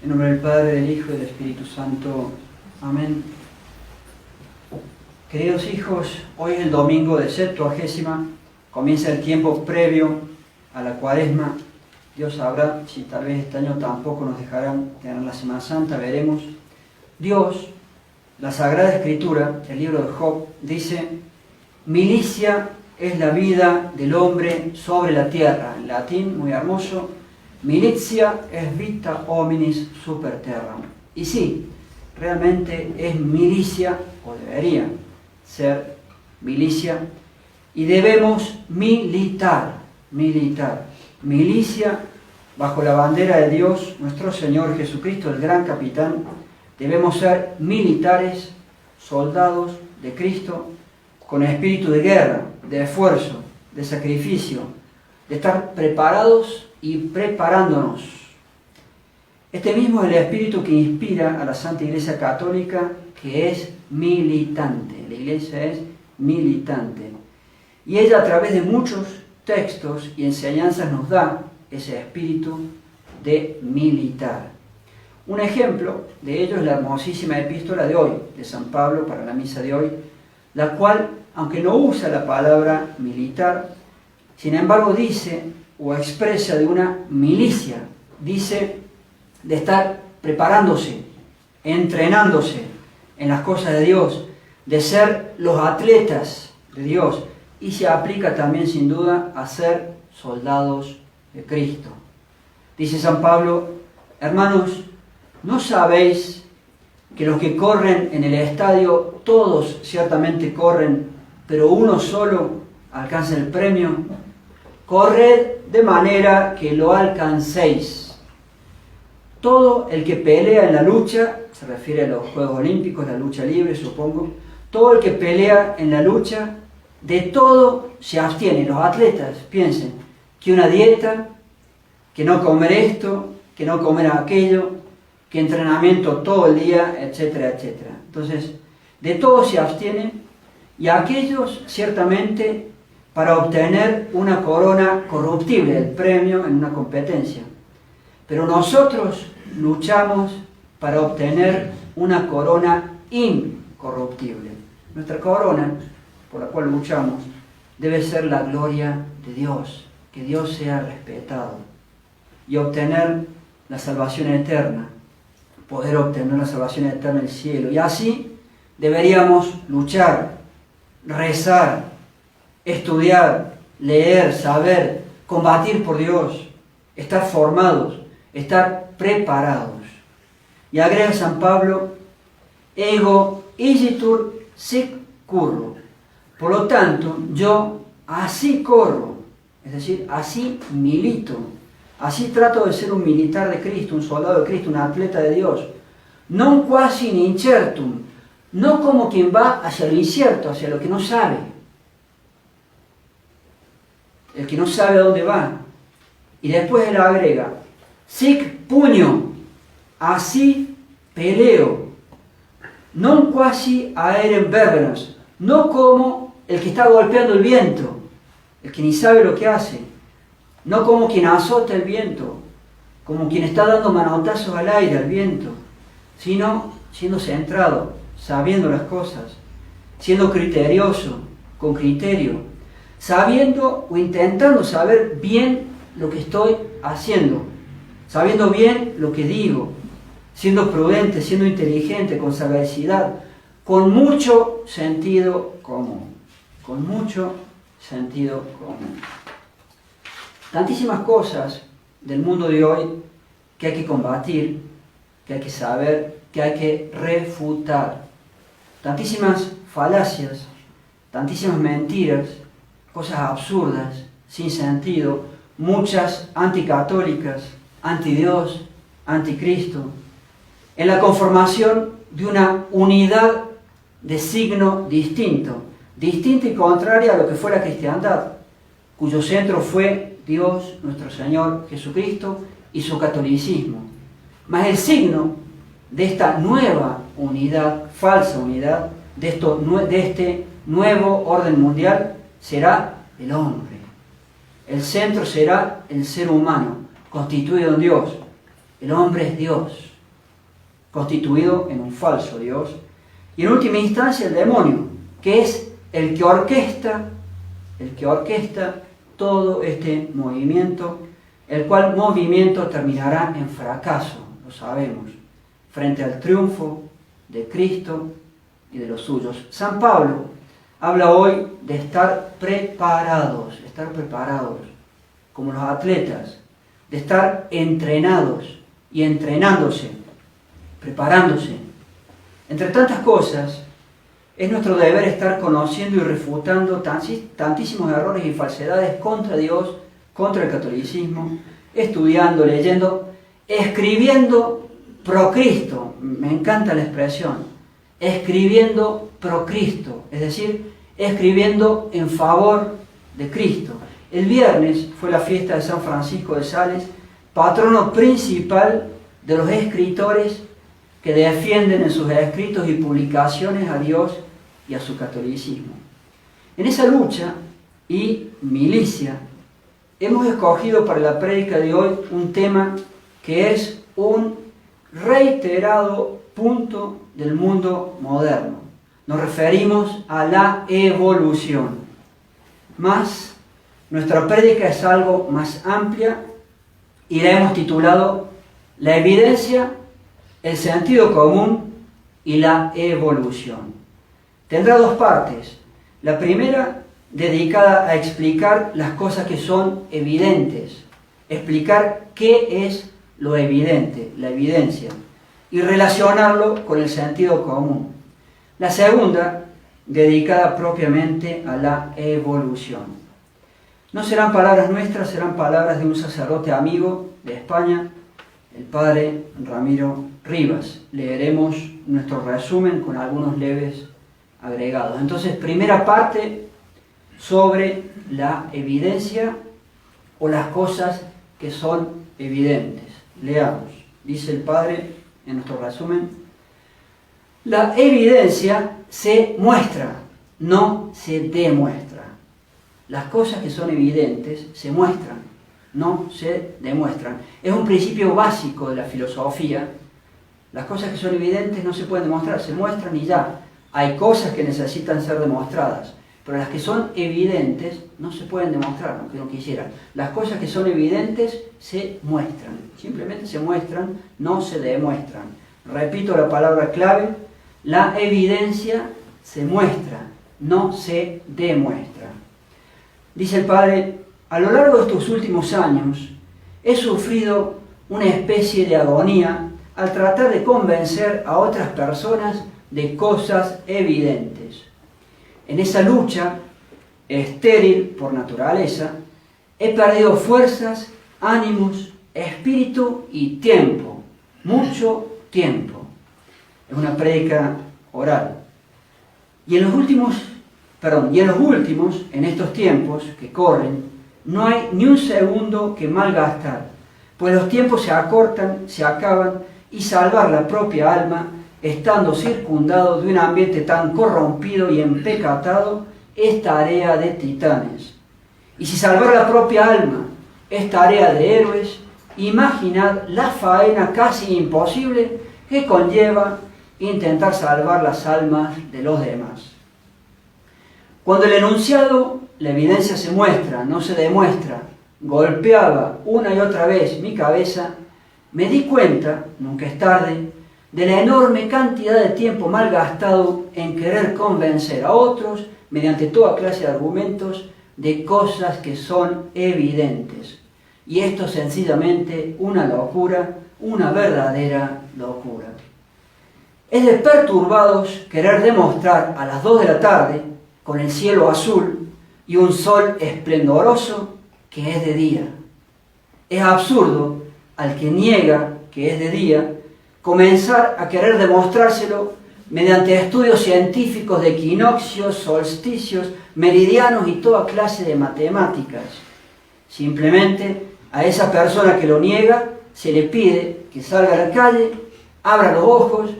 En nombre del Padre, del Hijo y del Espíritu Santo. Amén. Queridos hijos, hoy es el domingo de Septuagésima, comienza el tiempo previo a la Cuaresma. Dios sabrá si tal vez este año tampoco nos dejarán tener la Semana Santa, veremos. Dios, la Sagrada Escritura, el libro de Job, dice: milicia es la vida del hombre sobre la tierra. En latín, muy hermoso: militia es vita hominis super terram. Y sí, realmente es milicia, o debería ser milicia, y debemos militar. Milicia bajo la bandera de Dios, nuestro Señor Jesucristo, el gran capitán. Debemos ser militares, soldados de Cristo, con espíritu de guerra, de esfuerzo, de sacrificio, de estar preparados y preparándonos. Este mismo es el espíritu que inspira a la Santa Iglesia Católica, que es militante. La Iglesia es militante. Y ella, a través de muchos textos y enseñanzas, nos da ese espíritu de militar. Un ejemplo de ello es la hermosísima epístola de hoy, de San Pablo para la misa de hoy, la cual, aunque no usa la palabra militar, sin embargo dice o expresa de una milicia, dice de estar preparándose, entrenándose en las cosas de Dios, de ser los atletas de Dios, y se aplica también sin duda a ser soldados de Cristo. Dice San Pablo: hermanos, ¿no sabéis que los que corren en el estadio, todos ciertamente corren, pero uno solo alcanza el premio? Corred de manera que lo alcancéis. Todo el que pelea en la lucha, se refiere a los Juegos Olímpicos, la lucha libre, supongo, todo el que pelea en la lucha, de todo se abstiene. Los atletas, piensen, que una dieta, que no comer esto, que no comer aquello, que entrenamiento todo el día, etcétera, etcétera. Entonces, de todo se abstienen, y aquellos ciertamente para obtener una corona corruptible, el premio en una competencia. Pero nosotros luchamos para obtener una corona incorruptible. Nuestra corona, por la cual luchamos, debe ser la gloria de Dios, que Dios sea respetado, y obtener la salvación eterna, poder obtener la salvación eterna en el cielo. Y así deberíamos luchar, rezar, estudiar, leer, saber, combatir por Dios, estar formados, estar preparados. Y agrega San Pablo: ego igitur sic curro. Por lo tanto, yo así corro, es decir, así milito, así trato de ser un militar de Cristo, un soldado de Cristo, un atleta de Dios. Non quasi in incertum, no como quien va hacia lo incierto, hacia lo que no sabe. El que no sabe a dónde va. Y después él agrega: sic pugnio, así peleo, non quasi aerem verbenas, no como el que está golpeando el viento, el que ni sabe lo que hace, no como quien azota el viento, como quien está dando manotazos al aire, al viento, sino siendo centrado, sabiendo las cosas, siendo criterioso, con criterio, sabiendo o intentando saber bien lo que estoy haciendo, sabiendo bien lo que digo, siendo prudente, siendo inteligente, con sagacidad, con mucho sentido común. Con mucho sentido común. Tantísimas cosas del mundo de hoy que hay que combatir, que hay que saber, que hay que refutar. Tantísimas falacias, tantísimas mentiras, cosas absurdas, sin sentido, muchas anticatólicas, antidios, anticristo, en la conformación de una unidad de signo distinta y contraria a lo que fue la cristiandad, cuyo centro fue Dios, nuestro Señor Jesucristo, y su catolicismo. Mas el signo de esta nueva unidad, falsa unidad, de este nuevo orden mundial, será el hombre. El centro será el ser humano, constituido en Dios. El hombre es Dios. constituido en un falso Dios. Y en última instancia el demonio, que es el que orquesta todo este movimiento, el cual movimiento terminará en fracaso, lo sabemos, frente al triunfo de Cristo y de los suyos. San Pablo habla hoy de estar preparados, como los atletas, de estar entrenados y entrenándose, preparándose. Entre tantas cosas, es nuestro deber estar conociendo y refutando tantísimos errores y falsedades contra Dios, contra el catolicismo, estudiando, leyendo, escribiendo pro Cristo. Me encanta la expresión, escribiendo pro Cristo, es decir, escribiendo en favor de Cristo. El viernes fue la fiesta de San Francisco de Sales, patrono principal de los escritores que defienden en sus escritos y publicaciones a Dios y a su catolicismo. En esa lucha y milicia hemos escogido para la prédica de hoy un tema que es un reiterado punto del mundo moderno. Nos referimos a la evolución. Mas nuestra prédica es algo más amplia y la hemos titulado La evidencia, el sentido común y la evolución. Tendrá dos partes. La primera dedicada a explicar las cosas que son evidentes, explicar qué es lo evidente, la evidencia, y relacionarlo con el sentido común. La segunda, dedicada propiamente a la evolución. No serán palabras nuestras, serán palabras de un sacerdote amigo de España, el padre Ramiro Rivas. Leeremos nuestro resumen con algunos leves agregados. Entonces, primera parte sobre la evidencia o las cosas que son evidentes. Leamos. Dice el padre en nuestro resumen: la evidencia se muestra, no se demuestra. Las cosas que son evidentes se muestran, no se demuestran. Es un principio básico de la filosofía. Las cosas que son evidentes no se pueden demostrar, se muestran y ya. Hay cosas que necesitan ser demostradas, pero las que son evidentes no se pueden demostrar, aunque no quisieran. Las cosas que son evidentes se muestran, simplemente se muestran, no se demuestran. Repito la palabra clave: la evidencia se muestra, no se demuestra. Dice el padre: a lo largo de estos últimos años he sufrido una especie de agonía al tratar de convencer a otras personas de cosas evidentes. En esa lucha, estéril por naturaleza, he perdido fuerzas, ánimos, espíritu y tiempo, mucho tiempo. Es una prédica oral. Y en los últimos, en estos tiempos que corren, no hay ni un segundo que malgastar, pues los tiempos se acortan, se acaban, y salvar la propia alma, estando circundado de un ambiente tan corrompido y empecatado, es tarea de titanes. Y si salvar la propia alma es tarea de héroes, imaginad la faena casi imposible que conlleva intentar salvar las almas de los demás. Cuando el enunciado, la evidencia se muestra, no se demuestra, golpeaba una y otra vez mi cabeza, me di cuenta, nunca es tarde, de la enorme cantidad de tiempo malgastado en querer convencer a otros, mediante toda clase de argumentos, de cosas que son evidentes. Y esto es sencillamente una locura, una verdadera locura. Es de perturbados querer demostrar a las 2 de la tarde, con el cielo azul y un sol esplendoroso, que es de día. Es absurdo al que niega que es de día comenzar a querer demostrárselo mediante estudios científicos de equinoccios, solsticios, meridianos y toda clase de matemáticas. Simplemente a esa persona que lo niega se le pide que salga a la calle, abra los ojos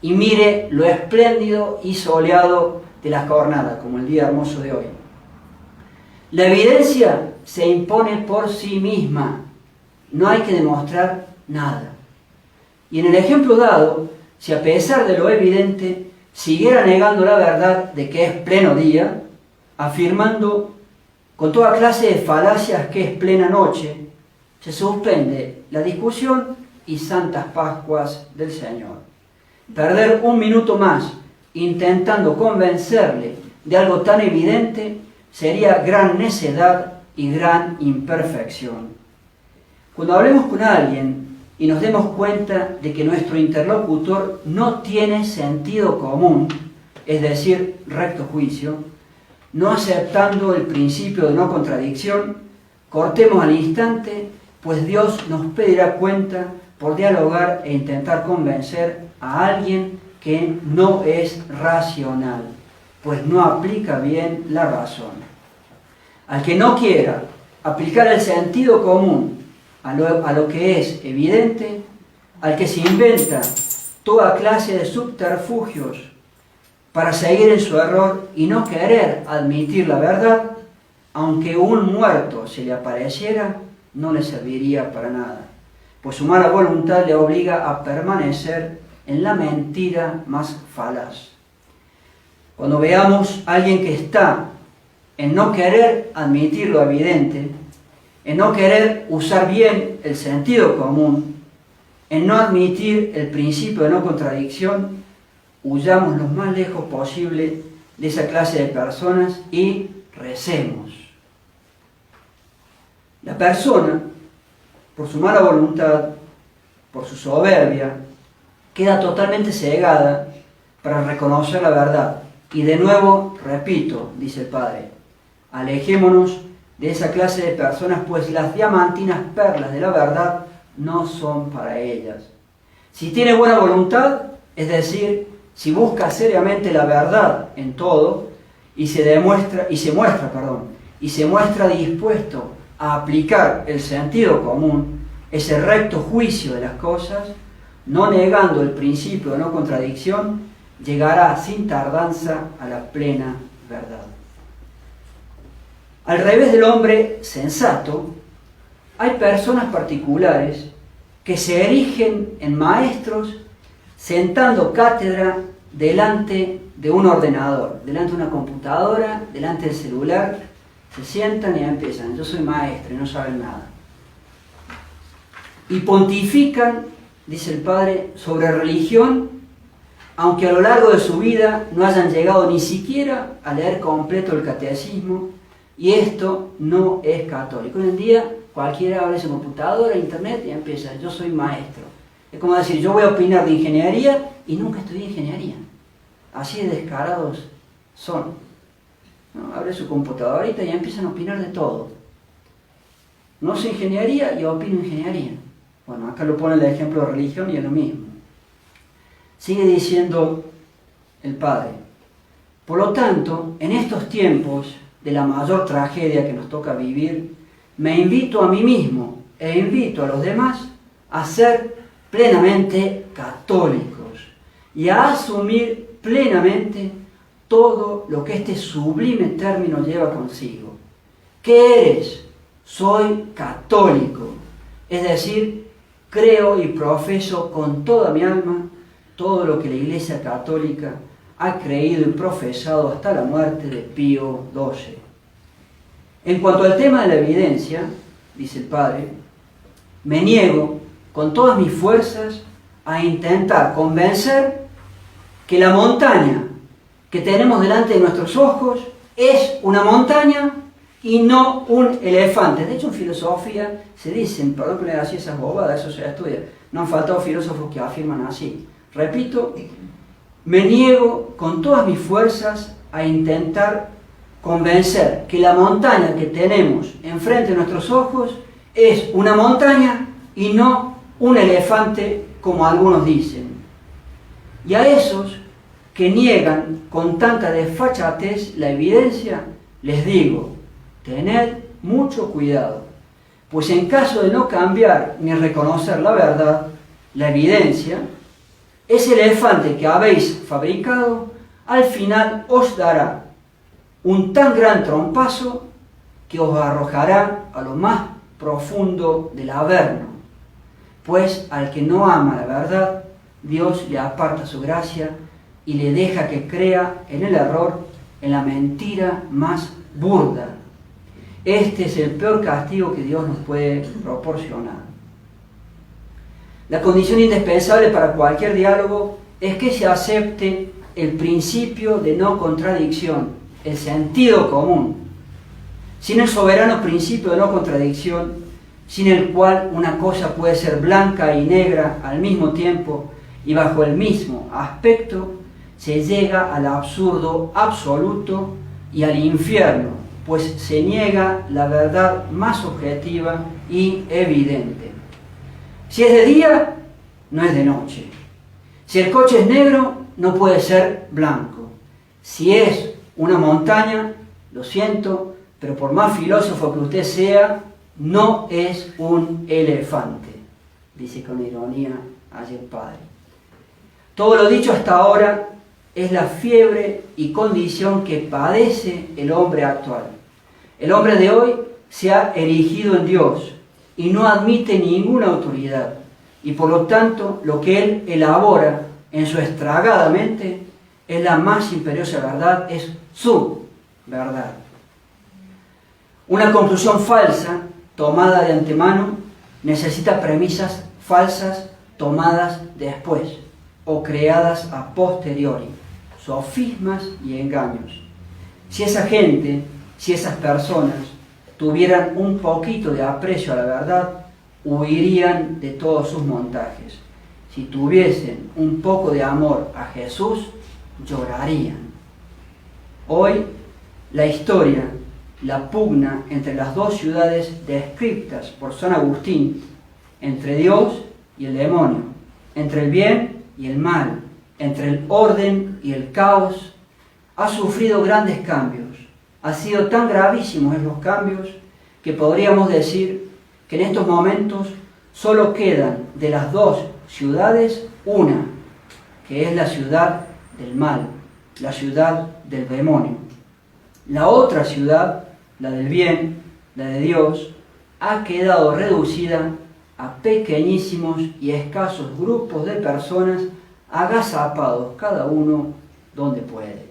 y mire lo espléndido y soleado de la jornada, como el día hermoso de hoy. La evidencia se impone por sí misma, no hay que demostrar nada. Y en el ejemplo dado, si a pesar de lo evidente siguiera negando la verdad de que es pleno día, afirmando con toda clase de falacias que es plena noche, se suspende la discusión y santas Pascuas del Señor. Perder un minuto más intentando convencerle de algo tan evidente sería gran necedad y gran imperfección. Cuando hablemos con alguien y nos demos cuenta de que nuestro interlocutor no tiene sentido común, es decir, recto juicio, no aceptando el principio de no contradicción, cortemos al instante, pues Dios nos pedirá cuenta por dialogar e intentar convencer a alguien que no es racional, pues no aplica bien la razón. Al que no quiera aplicar el sentido común a lo que es evidente, al que se inventa toda clase de subterfugios para seguir en su error y no querer admitir la verdad, aunque un muerto se le apareciera, no le serviría para nada, pues su mala voluntad le obliga a permanecer en la mentira más falaz. Cuando veamos a alguien que está en no querer admitir lo evidente, en no querer usar bien el sentido común, en no admitir el principio de no contradicción, huyamos lo más lejos posible de esa clase de personas y recemos. La persona, por su mala voluntad, por su soberbia, queda totalmente cegada para reconocer la verdad. Y de nuevo, repito, dice el Padre, alejémonos de esa clase de personas, pues las diamantinas perlas de la verdad no son para ellas. Si tiene buena voluntad, es decir, si busca seriamente la verdad en todo y se muestra dispuesto a aplicar el sentido común, ese recto juicio de las cosas, no negando el principio de no contradicción, llegará sin tardanza a la plena verdad. Al revés del hombre sensato, hay personas particulares que se erigen en maestros sentando cátedra delante de un ordenador, delante de una computadora, delante del celular, se sientan y empiezan, yo soy maestro y no saben nada. Y pontifican, dice el Padre, sobre religión, aunque a lo largo de su vida no hayan llegado ni siquiera a leer completo el catecismo, y esto no es católico. Hoy en día cualquiera abre su computadora, internet y empieza, yo soy maestro. Es como decir, yo voy a opinar de ingeniería y nunca estudié ingeniería. Así de descarados son. ¿No? Abre su computadorita y empiezan a opinar de todo. No sé ingeniería y opino ingeniería. Bueno, acá lo pone el ejemplo de religión y es lo mismo. Sigue diciendo el Padre. Por lo tanto, en estos tiempos de la mayor tragedia que nos toca vivir, me invito a mí mismo e invito a los demás a ser plenamente católicos y a asumir plenamente todo lo que este sublime término lleva consigo. ¿Qué eres? Soy católico, es decir, creo y profeso con toda mi alma todo lo que la Iglesia Católica ha creído y profesado hasta la muerte de Pío XII. En cuanto al tema de la evidencia, dice el Padre, me niego con todas mis fuerzas a intentar convencer que la montaña que tenemos delante de nuestros ojos es una montaña y no un elefante. De hecho, en filosofía se dicen, perdón que le hacía esas bobadas, eso se estudia, no han faltado filósofos que afirman así. Repito, me niego con todas mis fuerzas a intentar convencer que la montaña que tenemos enfrente de nuestros ojos es una montaña y no un elefante, como algunos dicen. Y a esos que niegan con tanta desfachatez la evidencia, les digo, tened mucho cuidado, pues en caso de no cambiar ni reconocer la verdad, la evidencia, ese elefante que habéis fabricado, al final os dará un tan gran trompazo que os arrojará a lo más profundo del Averno. Pues al que no ama la verdad, Dios le aparta su gracia y le deja que crea en el error, en la mentira más burda. Este es el peor castigo que Dios nos puede proporcionar. La condición indispensable para cualquier diálogo es que se acepte el principio de no contradicción, el sentido común. Sin el soberano principio de no contradicción, sin el cual una cosa puede ser blanca y negra al mismo tiempo y bajo el mismo aspecto, se llega al absurdo absoluto y al infierno, pues se niega la verdad más objetiva y evidente. Si es de día, no es de noche. Si el coche es negro, no puede ser blanco. Si es una montaña, lo siento, pero por más filósofo que usted sea, no es un elefante, dice con ironía allí el padre. Todo lo dicho hasta ahora es la fiebre y condición que padece el hombre actual. El hombre de hoy se ha erigido en Dios y no admite ninguna autoridad, y por lo tanto lo que él elabora en su estragada mente es la más imperiosa verdad, es su verdad. Una conclusión falsa, tomada de antemano, necesita premisas falsas tomadas después o creadas a posteriori, sofismas y engaños. Si esa gente, si esas personas tuvieran un poquito de aprecio a la verdad, huirían de todos sus montajes. Si tuviesen un poco de amor a Jesús, llorarían. Hoy, la historia, la pugna entre las dos ciudades descritas por San Agustín, entre Dios y el demonio, entre el bien y el mal, entre el orden y el caos, ha sufrido grandes cambios. Ha sido tan gravísimos los cambios que podríamos decir que en estos momentos solo quedan de las dos ciudades una, que es la ciudad del mal, la ciudad del demonio. La otra ciudad, la del bien, la de Dios, ha quedado reducida a pequeñísimos y escasos grupos de personas agazapados cada uno donde puede.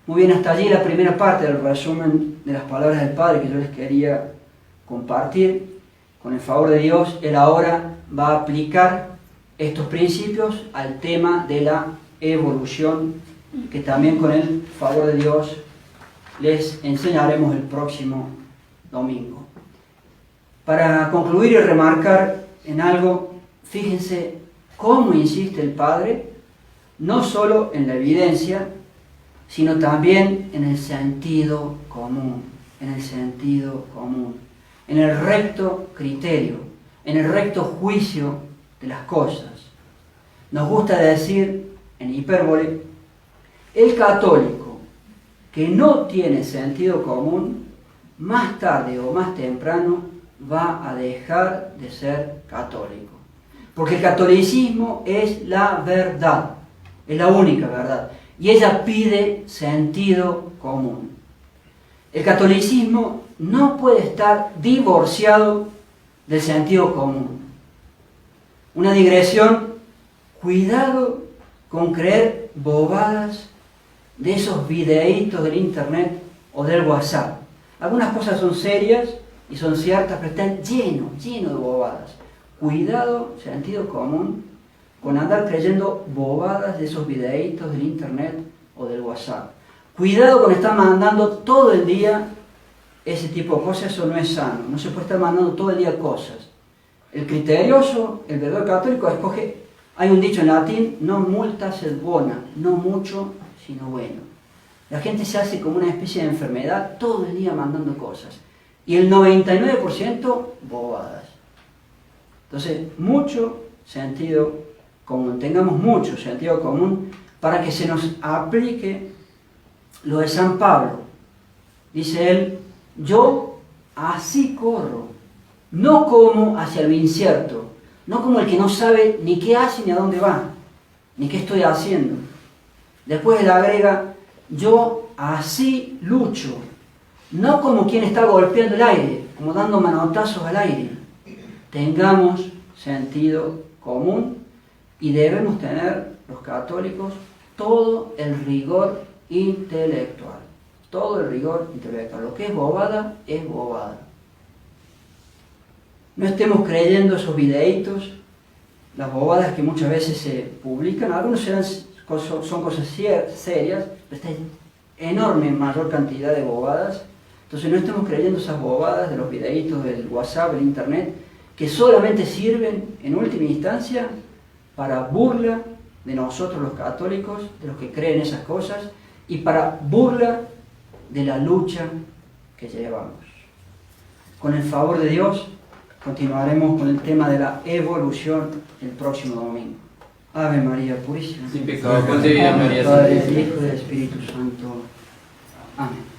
Muy bien, hasta allí la primera parte del resumen de las palabras del Padre que yo les quería compartir. Con el favor de Dios, Él ahora va a aplicar estos principios al tema de la evolución, que también con el favor de Dios les enseñaremos el próximo domingo. Para concluir y remarcar en algo, fíjense cómo insiste el Padre, no solo en la evidencia, sino también en el sentido común, en el recto criterio, en el recto juicio de las cosas. Nos gusta decir, en hipérbole, el católico que no tiene sentido común, más tarde o más temprano va a dejar de ser católico. Porque el catolicismo es la verdad, es la única verdad. Y ella pide sentido común. El catolicismo no puede estar divorciado del sentido común. Una digresión, cuidado con creer bobadas de esos videitos del internet o del WhatsApp. Algunas cosas son serias y son ciertas, pero están lleno de bobadas. Cuidado, sentido común, con andar creyendo bobadas de esos videitos del internet o del WhatsApp. Cuidado con estar mandando todo el día ese tipo de cosas, eso no es sano. No se puede estar mandando todo el día cosas. El criterioso, el verdadero católico, escoge, hay un dicho en latín, non multa sed bona, no mucho, sino bueno. La gente se hace como una especie de enfermedad todo el día mandando cosas. Y el 99% bobadas. Entonces, mucho sentido común, tengamos mucho sentido común para que se nos aplique lo de San Pablo. Dice él, yo así corro, no como hacia lo incierto, no como el que no sabe ni qué hace ni a dónde va, ni qué estoy haciendo. Después él agrega, yo así lucho, no como quien está golpeando el aire, como dando manotazos al aire. Tengamos sentido común Y debemos tener, los católicos, todo el rigor intelectual. Todo el rigor intelectual. Lo que es bobada, es bobada. No estemos creyendo esos videitos, las bobadas que muchas veces se publican. Algunos son cosas serias, pero está enorme, mayor cantidad de bobadas. Entonces no estemos creyendo esas bobadas de los videitos del WhatsApp, del Internet, que solamente sirven en última instancia para burla de nosotros los católicos, de los que creen esas cosas, y para burla de la lucha que llevamos. Con el favor de Dios, continuaremos con el tema de la evolución el próximo domingo. Ave María Purísima. Sin pecado concebida, María Padre, Santísima. del Hijo y del Espíritu Santo. Amén.